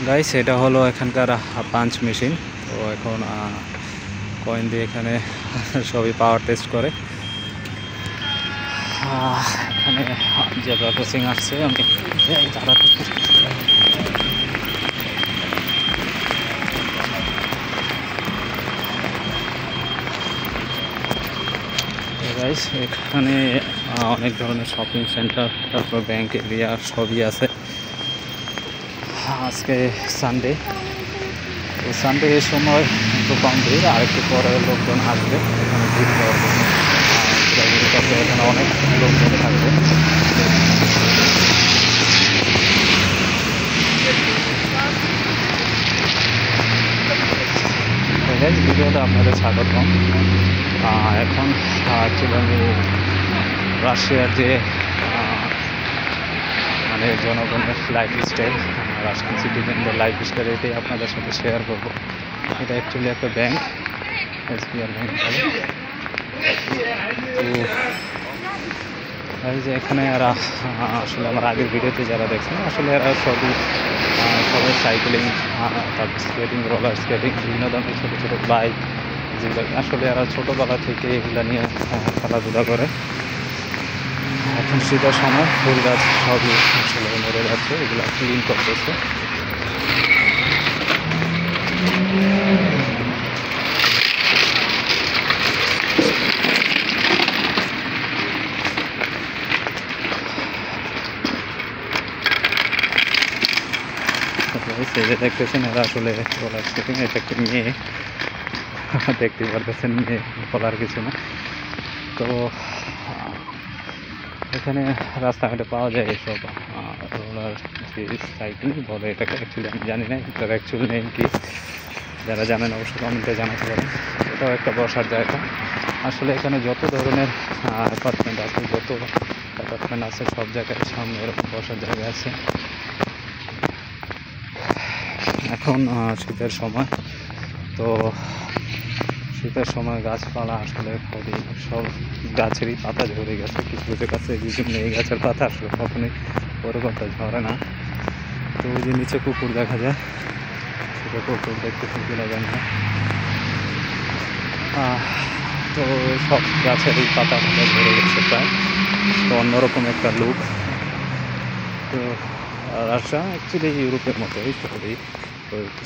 Guys এটা হলো এখানকার পাঞ্চ মেশিন। তো এখন কয়েন দিয়ে এখানে সবই পাওয়ার টেস্ট করে। এখানে যে প্রসেসিং আসছে আমি গাইস এখানে অনেক ধরনের শপিং সেন্টার, তারপর ব্যাংক এরিয়া সবই আছে। আজকে সানডে, তো সানডে এর সময় একটু কম ভিড়, আর একটু পরে লোকজন আসবে এখানে ভিড় করার জন্য। এখানে অনেক লোকজন থাকবে। ভিডিওটা আপনাদের স্বাগতম। এখন অ্যাকচুয়ালি আমি রাশিয়ার যে মানে জনগণের লাইফস্টাইল, রাশিয়ান সিটিজেনদের লাইফস্টাইল, এটাই আপনাদের সাথে শেয়ার করবো। এটা অ্যাকচুয়ালি একটা ব্যাংক, এসবিআই ব্যাংক বলে। তো যে এখানে এরা আসলে আমার আগের ভিডিওতে যারা দেখছেন, আসলে এরা সবাই সাইকেলিং, তারপর স্কেটিং, রোলার স্কেটিং, বিভিন্ন ধরনের ছোটো ছোটো বাইক, যেগুলো আসলে এরা ছোটোবেলা থেকে এগুলো নিয়ে খেলাধুলা করে। এখন শীতের সময় ফুল গাছ সবই আসলে মরে যাচ্ছে, এগুলো ক্লিন করতেছে। এই যে দেখতেছেন এরা আসলে রোলার স্কেটিং, এটা একটা মেয়ে, দেখতে পারতেছেন, মেয়ে বলার কিছু না। তো এখানে রাস্তাঘাটে পাওয়া যায় এইসব রোলার সাইকেল বলে এটাকে, অ্যাকচুয়ালি আমি জানি না এটার অ্যাকচুয়াল নেম কি। যারা জানেন অবশ্যই কমেন্টে জানাতে পারেন। এটাও একটা বসার জায়গা। আসলে এখানে যত ধরনের অ্যাপার্টমেন্ট আছে, সব জায়গায় সামনে এরকম বসার জায়গা আছে। এখন শীতের সময়, তো শীতের সময় গাছপালা আসলে খুবই, সব গাছেরই পাতা ঝরে গেছে। কিছু কিছু গাছে বিভিন্ন এই গাছের পাতা আসলে কখনোই ওরকমটা ঝরে না। তো ওই যে নিচে কুকুর দেখা যায়, সেটা কুকুর দেখতে খুবই লাগানো হয়। তো সব গাছের এই পাতাগুলো ঝরে গেছে প্রায়। তো অন্যরকম একটা লুক। তো রাশিয়া অ্যাকচুয়ালি ইউরোপের মতোই সবই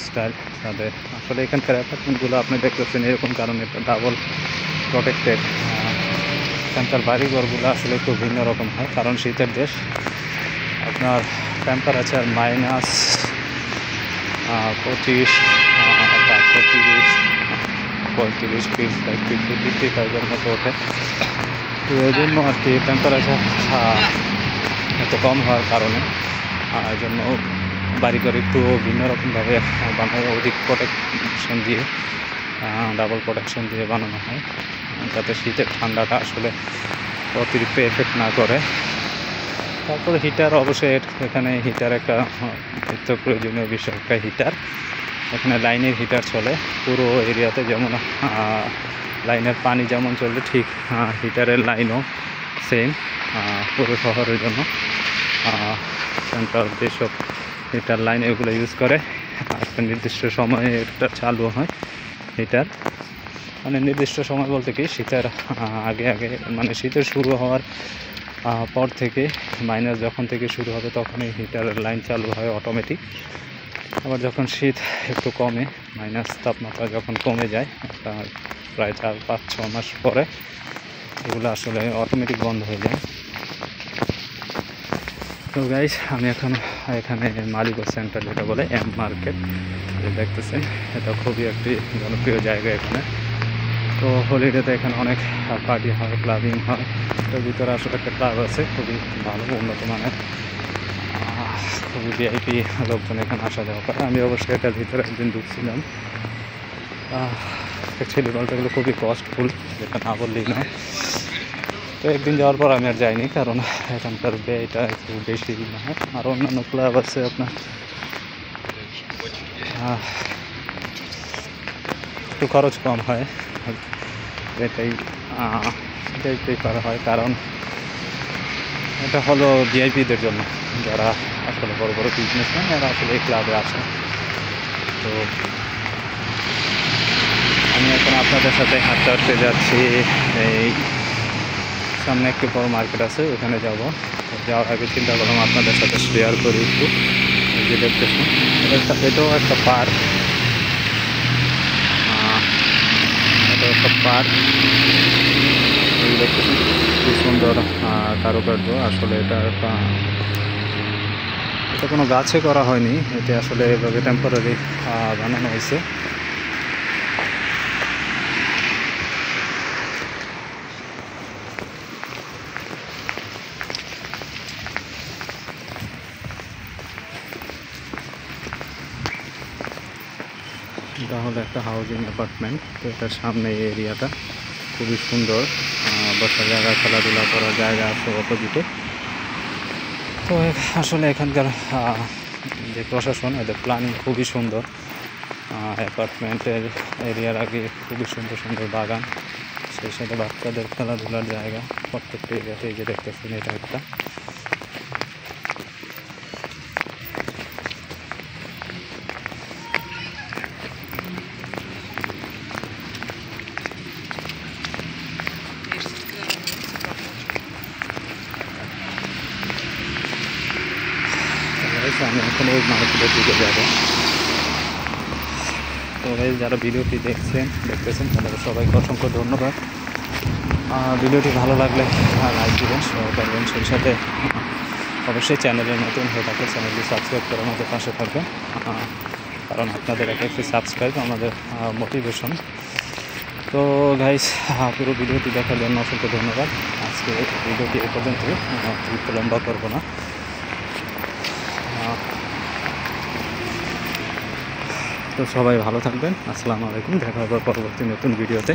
স্টাইল তাদের। আসলে এখানকার অ্যাপার্টমেন্টগুলো আপনি দেখতেছেন এরকম, কারণ এটা ডাবল প্রোটেক্টেড। এখানকার বাড়িঘরগুলো আসলে একটু ভিন্ন রকম হয়, কারণ শীতের দেশ। আপনার টেম্পারেচার -25, 35, 35 মতো ওঠে। তো এই জন্য আর কি টেম্পারেচার এত কম হওয়ার কারণে এই জন্য বাড়িঘর একটু ভিন্ন রকমভাবে বানানো, অধিক প্রোটেকশন দিয়ে, ডাবল প্রোটেকশন দিয়ে বানানো হয়, যাতে শীতের ঠান্ডাটা আসলে অতিরিক্ত এফেক্ট না করে। তারপরে হিটার, অবশ্যই এখানে হিটার একটা নিত্য প্রয়োজনীয় বিষয়, একটা হিটার। এখানে লাইনের হিটার চলে পুরো এরিয়াতে, যেমন লাইনের পানি যেমন চলে, ঠিক হিটারের লাইনও সেম পুরো শহরের জন্য। সেন্ট্রাল যেসব হিটার লাইন এগুলো ইউজ করে, একটা নির্দিষ্ট সময়ে এটা চালু হয় হিটার। মানে নির্দিষ্ট সময় বলতে কি, শীতের আগে মানে শীতের শুরু হওয়ার পর থেকে, মাইনাস যখন থেকে শুরু হবে তখনই হিটারের লাইন চালু হয় অটোমেটিক। আবার যখন শীত একটু কমে, মাইনাস তাপমাত্রা যখন কমে যায়, প্রায় 4-5-6 মাস পরে এগুলো আসলে অটোমেটিক বন্ধ হয়ে যায়। তো গাইস আমি এখন এখানে মালিগো সেন্টার, যেটা বলে এম মার্কেট, দেখতেছেন এটা খুবই একটি জনপ্রিয় জায়গা এখানে। তো হলিডেতে এখানে অনেক পার্টি হয়, ক্লাবিং হয়। তো ভিতরে আসলে একটা ক্লাব আছে, খুবই ভালো, উন্নত মানের, খুবই ভিআইপি লোকজন এখানে আসা যাওয়া করে। আমি অবশ্যই এটার ভিতরে একদিন ঢুকছিলাম। অ্যাকচুয়ালি বলতে গেলে খুবই কস্টফুল, যেটা না বললেই না। তো একদিন যাওয়ার পর আমি আর যাইনি, কারণ এখানকার ব্যয়টা একটু বেশি না হয়। আর অন্যান্য ক্লাব আছে আপনার একটু খরচ কম হয়, এটাই করা হয়। কারণ এটা হলো ভিআইপিদের জন্য, যারা আসলে বড় বড় বিজনেসম্যান এরা আসলে এই ক্লাবে আসে। তো আমি এখন আপনাদের সাথে হাঁটতে হাঁটতে যাচ্ছি। এই সামনে একটি বড় মার্কেট আছে, ওখানে যাব। যাওয়ার আগে চিন্তা করলাম আপনাদের সাথে শেয়ার করি একটু। এই যে দেখতেছেন, এটাও একটা পার্ক, এটা একটা পার্ক। এই দেখতেছেন কি সুন্দর কারুকার্য। আসলে এটা কোনো গাছে করা হয়নি, এটা আসলে এভাবে টেম্পোরারি বানানো হয়েছে। এটা হলো একটা হাউজিং অ্যাপার্টমেন্ট। তো এটার সামনে এই এরিয়াটা খুবই সুন্দর, বসার জায়গা, খেলাধুলা করার জায়গা আছে অপোজিটে। তো আসলে এখানকার যে প্রশাসন, এদের প্ল্যানিং খুবই সুন্দর। অ্যাপার্টমেন্টের এরিয়ার আগে খুবই সুন্দর সুন্দর বাগান, সেই সাথে বাচ্চাদের খেলাধুলার জায়গা প্রত্যেকটা এরিয়াতে। এই যে দেখতেছেন, এটা একটা আমি এখন ওই মার্কেটের দিকে যাবো। তো যারা ভিডিওটি দেখতেছেন তাদের সবাইকে অসংখ্য ধন্যবাদ। ভিডিওটি ভালো লাগলে লাইক দিবেন, শেয়ার করবেন, সেই সাথে অবশ্যই চ্যানেলে নতুন হয়ে থাকলে চ্যানেলটি সাবস্ক্রাইব করে আমাদের পাশে থাকবেন, কারণ আপনাদের একটি সাবস্ক্রাইব আমাদের মোটিভেশন। তো গাইস, পুরো ভিডিওটি দেখার জন্য অসংখ্য ধন্যবাদ। আজকে ভিডিওটি এ পর্যন্ত, লম্বা করবো না। তো সবাই ভালো থাকবেন। আসসালামু আলাইকুম, দেখা হবে পরবর্তী নতুন ভিডিওতে।